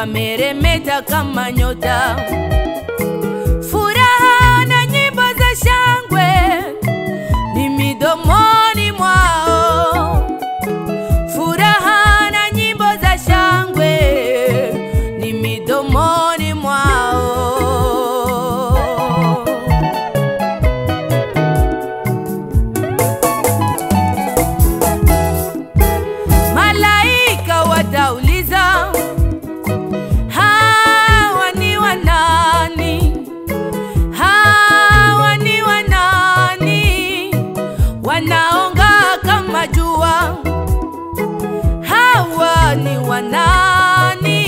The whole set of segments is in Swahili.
wameremeta kama nyota. Furaha na nyimbo za shangwe ni midomoni mwao. Furaha na nyimbo za shangwe ni midomoni mwao. Malaika watauliza, hawa ni wanani? Hawa ni wanani? Wanaong'aa kama jua. Hawa ni wanani?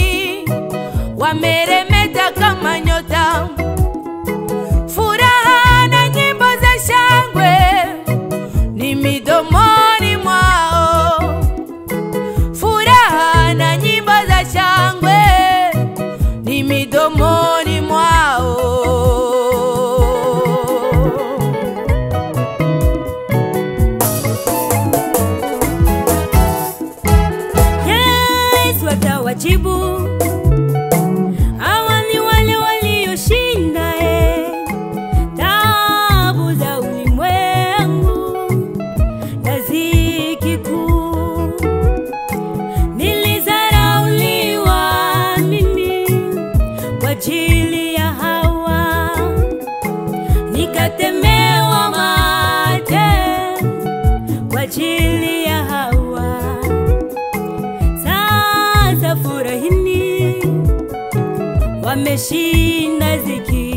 Wameremeta kama nyota. Furaha na nyimbo za shangwe ni midomoni mwao. Furaha na nyimbo za shangwe ni midomoni mwao. Yesu atawajibu, hawa ni wale walioshinda taabu za ulimwengu na dhiki kuu. Nilidharauliwa mimi kwa ajili ya hawa, nikatemewa mate kwa ajili ya hawa. Sasa furahini, wameshinda dhiki.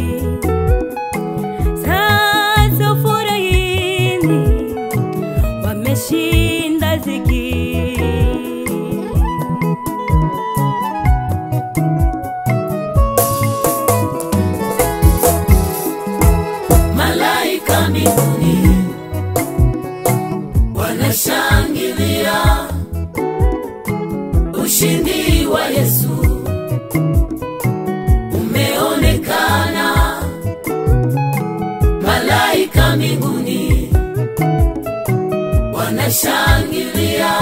Sasa furahini, wameshinda dhiki. Malaika mbinguni wanashangilia ushindi wa Yesu umeonekana. Malaika mbinguni wanashangilia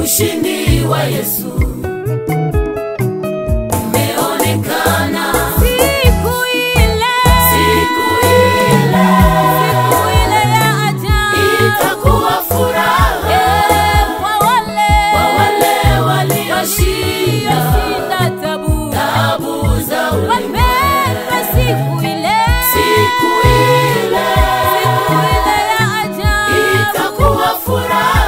ushindi wa Yesu umeonekana. Siku ile ya ajabu itakuwa furaha kwa wale walioshinda taabu za ulimwengu. siku ile ya ajabu itakuwa furaha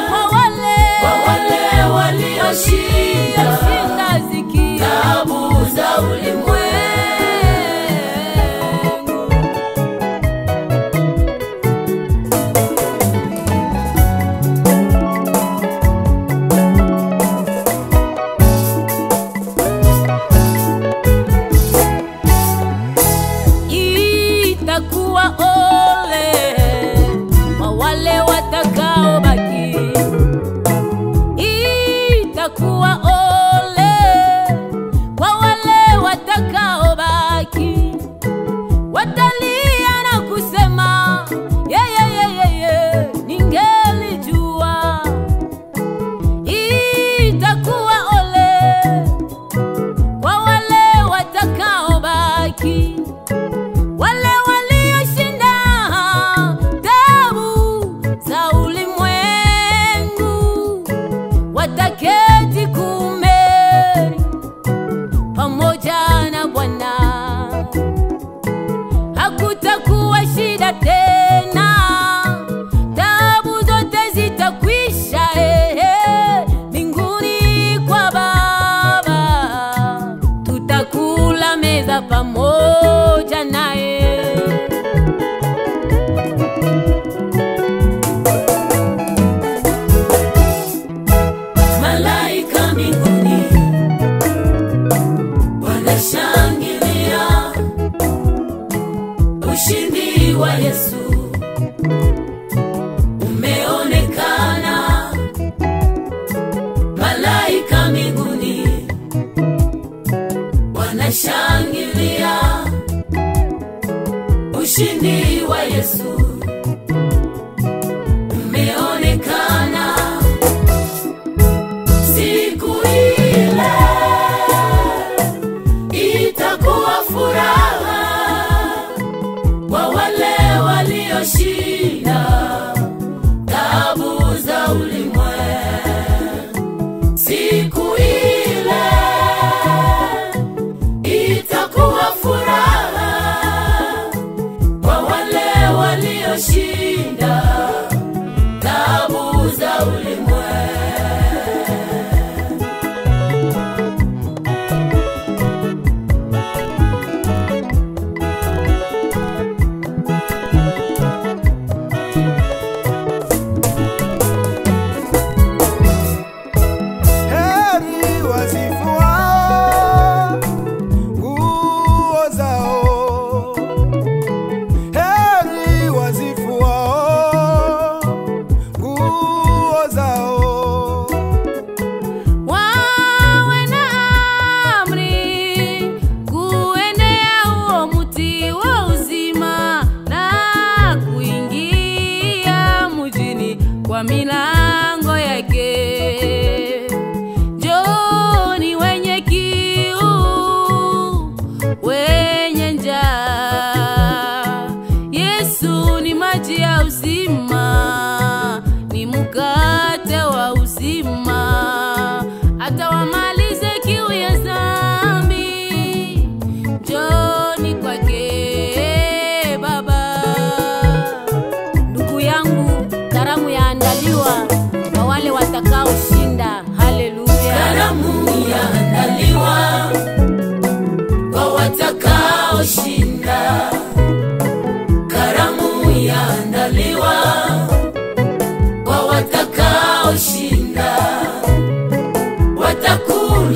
kwa wale walioshinda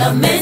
samehe